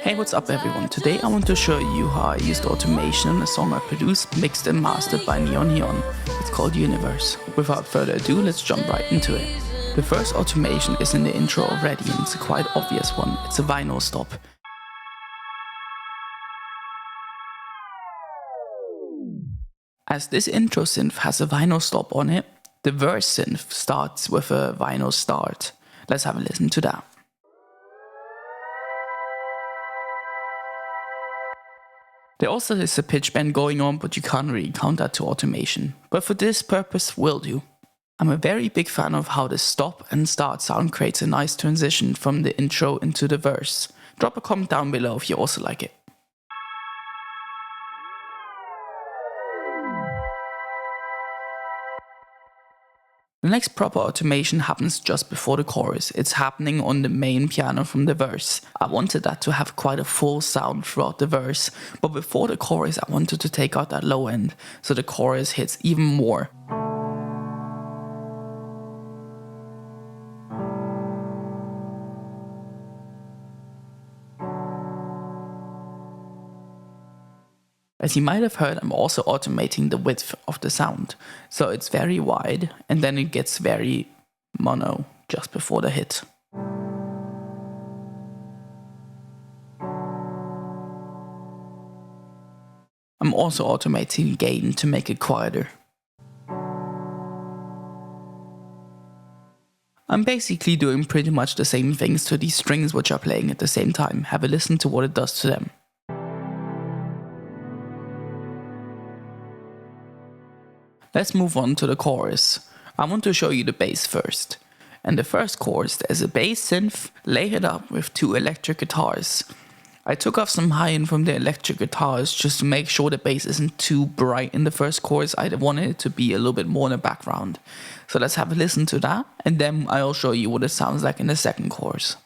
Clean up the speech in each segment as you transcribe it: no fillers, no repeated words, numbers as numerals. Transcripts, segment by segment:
Hey, what's up everyone? Today I want to show you how I used automation in a song I produced, mixed and mastered by Neon Neon. It's called Universe. Without further ado, let's jump right into it. The first automation is in the intro already, and it's a quite obvious one. It's a vinyl stop. As this intro synth has a vinyl stop on it, the verse synth starts with a vinyl start. Let's have a listen to that. There also is a pitch bend going on, but you can't really count that to automation. But for this purpose, will do. I'm a very big fan of how the stop and start sound creates a nice transition from the intro into the verse. Drop a comment down below if you also like it. The next proper automation happens just before the chorus. It's happening on the main piano from the verse. I wanted that to have quite a full sound throughout the verse, but before the chorus I wanted to take out that low end, so the chorus hits even more. As you might have heard, I'm also automating the width of the sound, so it's very wide and then it gets very mono just before the hit. I'm also automating gain to make it quieter. I'm basically doing pretty much the same things to these strings which are playing at the same time. Have a listen to what it does to them. Let's move on to the chorus. I want to show you the bass first. In the first chorus there's a bass synth layered up with two electric guitars. I took off some high end from the electric guitars just to make sure the bass isn't too bright in the first chorus. I wanted it to be a little bit more in the background. So let's have a listen to that, and then I'll show you what it sounds like in the second chorus.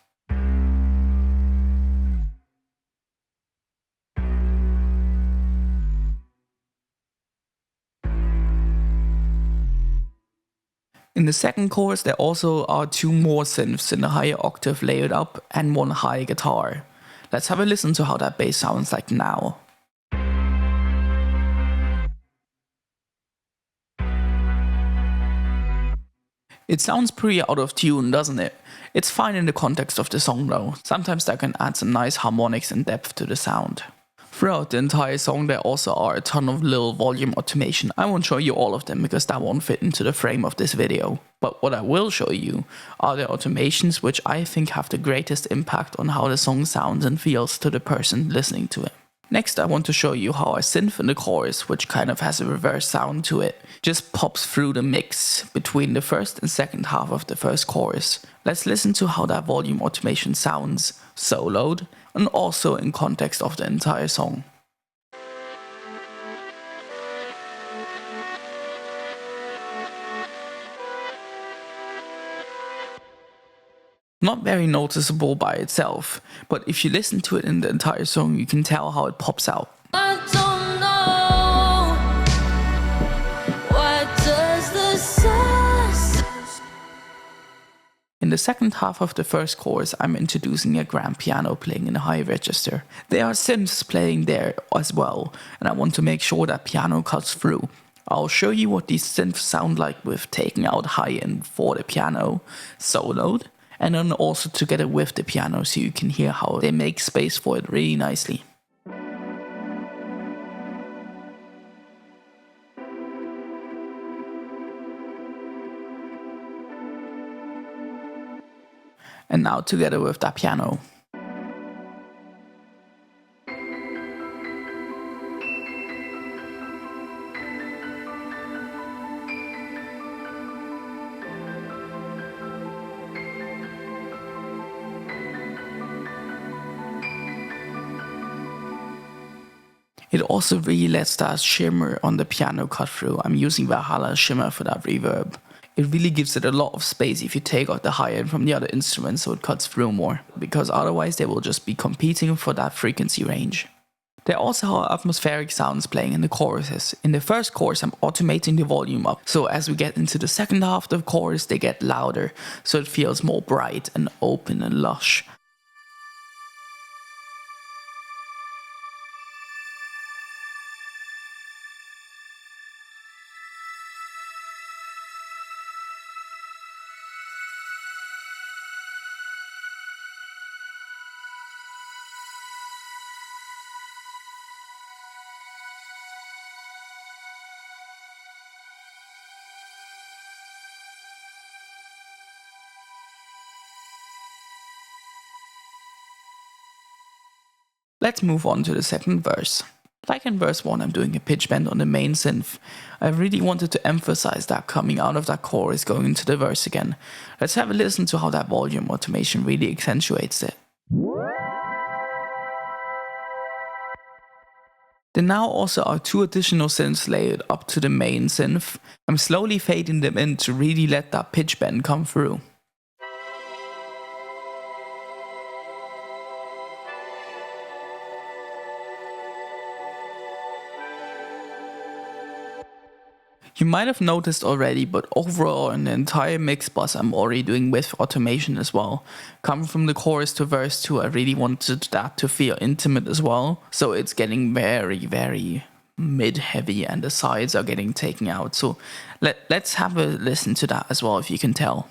In the second chorus there also are two more synths in a higher octave layered up and one high guitar. Let's have a listen to how that bass sounds like now. It sounds pretty out of tune, doesn't it? It's fine in the context of the song though. Sometimes that can add some nice harmonics and depth to the sound. Throughout the entire song there also are a ton of little volume automation. I won't show you all of them because that won't fit into the frame of this video. But what I will show you are the automations which I think have the greatest impact on how the song sounds and feels to the person listening to it. Next I want to show you how a synth in the chorus, which kind of has a reverse sound to it, just pops through the mix between the first and second half of the first chorus. Let's listen to how that volume automation sounds soloed and also in context of the entire song. Not very noticeable by itself, but if you listen to it in the entire song you can tell how it pops out. I don't know, what does the sauce? In the second half of the first chorus I'm introducing a grand piano playing in a high register. There are synths playing there as well, and I want to make sure that piano cuts through. I'll show you what these synths sound like with taking out high end for the piano, soloed, and then also together with the piano so you can hear how they make space for it really nicely. And now together with that piano. It also really lets that shimmer on the piano cut through. I'm using Valhalla Shimmer for that reverb. It really gives it a lot of space if you take out the high end from the other instruments so it cuts through more, because otherwise they will just be competing for that frequency range. There also are atmospheric sounds playing in the choruses. In the first chorus I'm automating the volume up, so as we get into the second half of the chorus they get louder, so it feels more bright and open and lush. Let's move on to the second verse. Like in verse 1, I'm doing a pitch bend on the main synth. I really wanted to emphasize that coming out of that chorus going into the verse again. Let's have a listen to how that volume automation really accentuates it. There now also are 2 additional synths layered up to the main synth. I'm slowly fading them in to really let that pitch bend come through. You might have noticed already, but overall in the entire mix bus I'm already doing with automation as well. Coming from the chorus to verse 2, I really wanted that to feel intimate as well. So it's getting very mid-heavy and the sides are getting taken out. So let's have a listen to that as well if you can tell.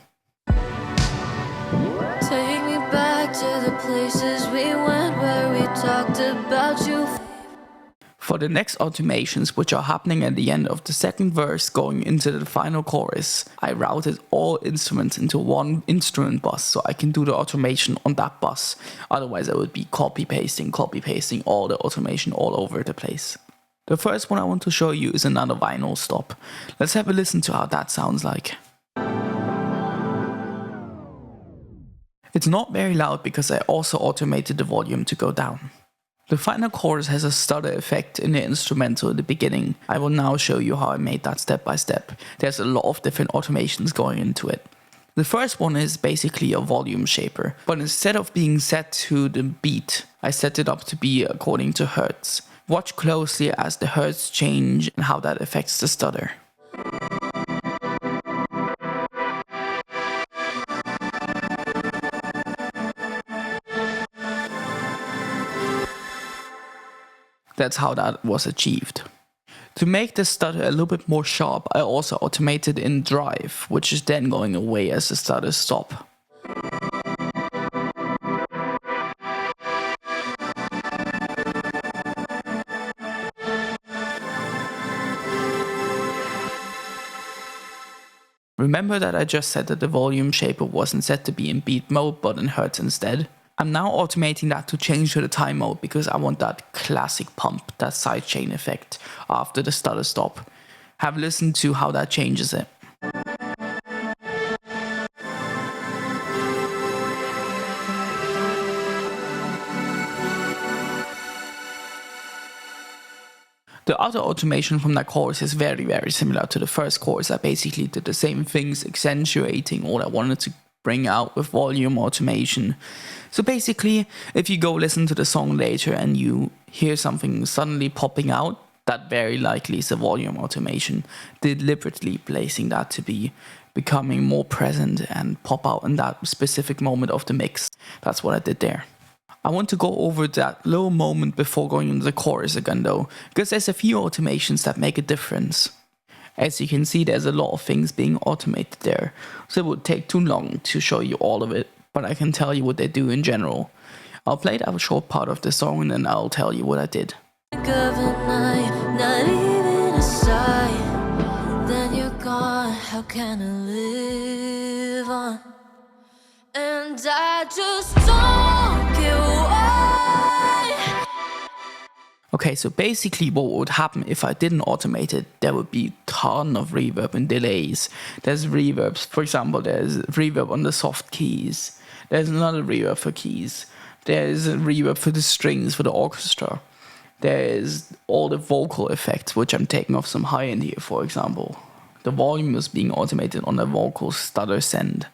Take me back to the places we went where we talked about you. For the next automations, which are happening at the end of the second verse going into the final chorus, I routed all instruments into one instrument bus so I can do the automation on that bus. Otherwise I would be copy pasting all the automation all over the place. The first one I want to show you is another vinyl stop. Let's have a listen to how that sounds like. It's not very loud because I also automated the volume to go down. The final chorus has a stutter effect in the instrumental at the beginning. I will now show you how I made that step by step. There's a lot of different automations going into it. The first one is basically a volume shaper, but instead of being set to the beat, I set it up to be according to hertz. Watch closely as the hertz change and how that affects the stutter. That's how that was achieved. To make the stutter a little bit more sharp, I also automated in drive, which is then going away as the stutter stop. Remember that I just said that the volume shaper wasn't set to be in beat mode but in hertz instead? I'm now automating that to change to the time mode because I want that classic pump, that sidechain effect after the stutter stop. Have a listen to how that changes it. The other automation from that chorus is very similar to the first chorus. I basically did the same things, accentuating all I wanted to bring out with volume automation. So basically, if you go listen to the song later and you hear something suddenly popping out, that very likely is a volume automation, deliberately placing that to be becoming more present and pop out in that specific moment of the mix. That's what I did there. I want to go over that little moment before going into the chorus again though, because there's a few automations that make a difference. As you can see, there's a lot of things being automated there, so it would take too long to show you all of it, but I can tell you what they do in general. I'll play that short part of the song and then I'll tell you what I did. Think of a night, not even a sigh. Then you're gone, how can I live on? And I just don't get why. Okay, so basically what would happen if I didn't automate it, there would be a ton of reverb and delays. There's reverbs, for example, there's reverb on the soft keys. There's another reverb for keys. There's a reverb for the strings, for the orchestra. There's all the vocal effects, which I'm taking off some high end here, for example. The volume is being automated on the vocal stutter send.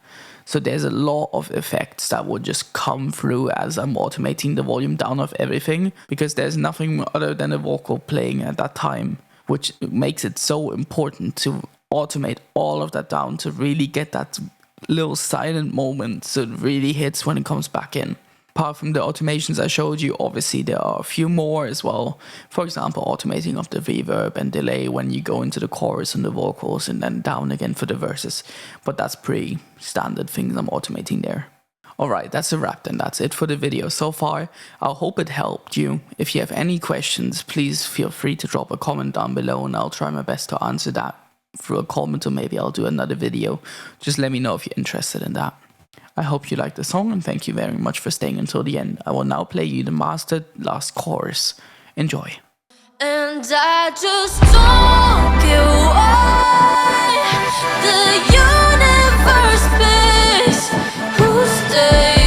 So there's a lot of effects that would just come through as I'm automating the volume down of everything, because there's nothing other than a vocal playing at that time, which makes it so important to automate all of that down to really get that little silent moment so it really hits when it comes back in. Apart from the automations I showed you, obviously there are a few more as well. For example, automating of the reverb and delay when you go into the chorus and the vocals and then down again for the verses. But that's pretty standard things I'm automating there. Alright, that's a wrap then. That's it for the video so far. I hope it helped you. If you have any questions, please feel free to drop a comment down below and I'll try my best to answer that through a comment, or maybe I'll do another video. Just let me know if you're interested in that. I hope you like the song and thank you very much for staying until the end. I will now play you the mastered last chorus. Enjoy. And I just don't get why the universe picks who stays.